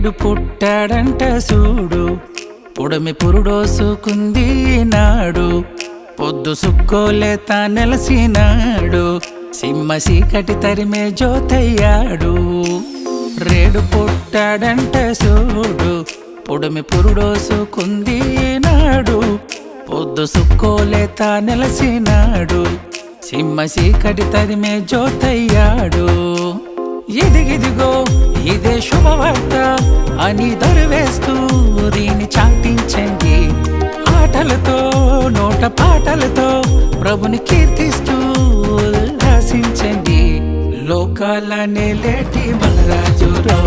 రేడు పుట్టాడంట సూడు, పొడమి పురుడోసుకుంది నాడు, పొద్దు సుక్కోలేత నెలసినాడు, సింహ చీకటి తరిమే జ్యోతయ్యాడు. రేడు పుట్టాడంట సూడు, పొడమి పురుడోసుకుంది నాడు, పొద్దు సుక్కోలేత నెలసినాడు, సింహ చీకటి తరిమే జ్యోతయ్యాడు. ఇదిగిదిగో ఇదే శుభవార్త అని దొరివేస్తూ దీన్ని చాటించండి. ఆటలతో నోట పాటలతో ప్రభుని కీర్తిస్తూ ఉల్లాసించండి. లోకాలనే లేటి మన రాజురో,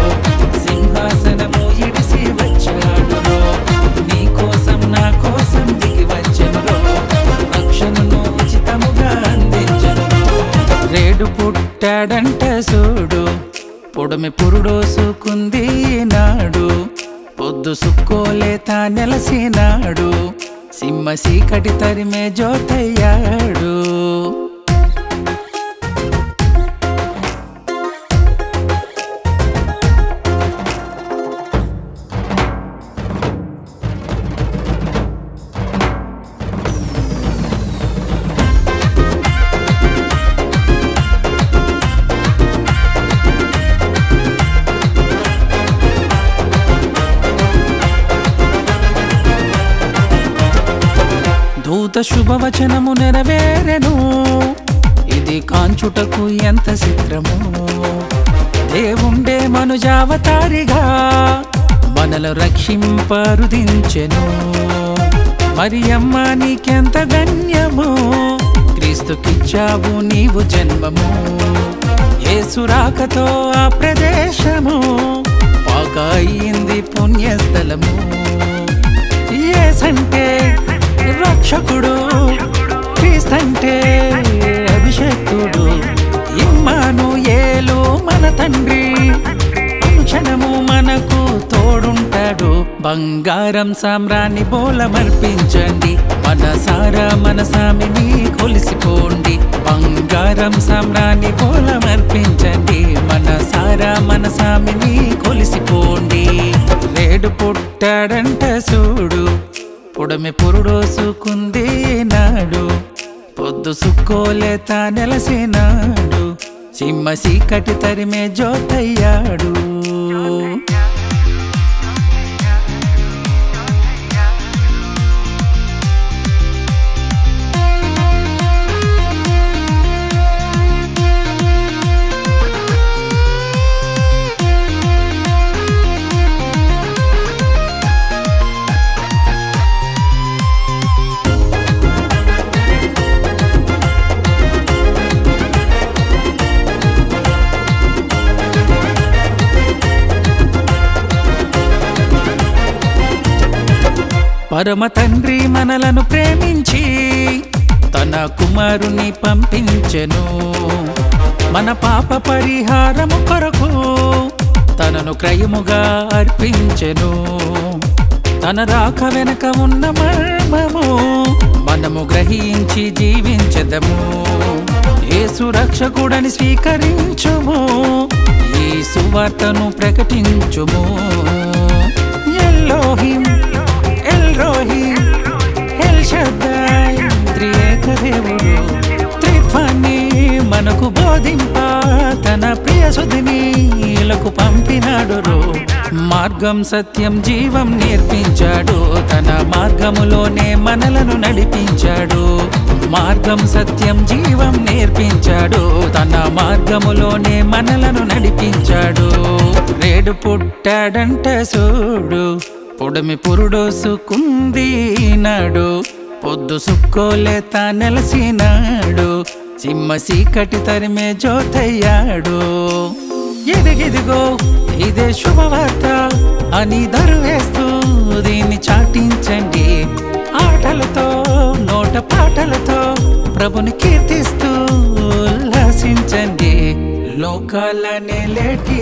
సింహాసనము ఇడిసి వచ్చాడురో, నీ కోసం నా కోసం దిగి వచ్చెనురో, రక్షణను ఉచితముగా అందించెనురో. రేడు పుట్టాడంట సూడు, పొడమి పురుడోసుకుంది నాడు, పొద్దు సుక్కోలేత నెలసినాడు, సింహ చీకటి తరిమే జ్యోతయ్యాడు. దూత శుభవచనము నెరవేరెను, ఇది కాంచుటకు ఎంత చిత్రము. దేవుండే మనుజావతారిగా మనల రక్షింపరుదించెను. మరియమ్మ నీకెంత గణ్యము, క్రీస్తుకిచ్చావు నీవు జన్మము. యేసు రాకతో ఆ ప్రదేశము పాకాయింది పుణ్యస్థలము. యేసంటే రక్షకుడు, క్రీస్తంటే అభిషేకుడు, ఇమ్మానుయేలు మన తండ్రి, అనుక్షణము మనకు తోడుంటాడు. బంగారం సామ్రాన్ని బోలమర్పించండి, మనసారా మన సామిని కొలిసిపోండి. బంగారం సామ్రాన్ని బోలమర్పించండి, మనసారా మన సామిని కొలిసిపోండి. రేడు పుట్టాడంట సూడు, పొడమి పురుడోసుకుంది నాడు, పొద్దు సుక్కోలేత నెలసినాడు, సింహ చీకటి తరిమే జ్యోతయ్యాడు. పరమ తండ్రి మనలను ప్రేమించి తన కుమారుని పంపించెను. మన పాప పరిహారము కొరకు తనను క్రయముగా అర్పించెను. తన రాక వెనక ఉన్న మర్మము మనము గ్రహించి జీవించెదము. యేసు రక్షకుడని స్వీకరించుము, ఈ సువార్తను ప్రకటించుము. ఎల్లోహిం ఎల్రోహిం ఎల్ షద్దై, త్రియేక దేవుడు త్రిత్వాన్ని మనకు బోధింప తన ప్రియ సుధినీలకు పంపినాడు. మార్గం సత్యం జీవం నేర్పించాడు, తన మార్గములోనే మనలను నడిపించాడు. మార్గం సత్యం జీవం నేర్పించాడు, తన మార్గములోనే మనలను నడిపించాడు. రేడు పుట్టాడంట సూడు, పొడమి పురుడోసుకుంది నాడు, పొద్దు సుక్కోలేత నెలసినాడు, సింహ చీకటి తరిమే జ్యోతయ్యాడు. ఇదిగిదిగో ఇదే శుభవార్త అని దొరివేస్తూ దీన్ని చాటించండి. ఆటలతో నోట పాటలతో ప్రభుని కీర్తిస్తూ ఉల్లాసించండి. లోకాలనే లేటి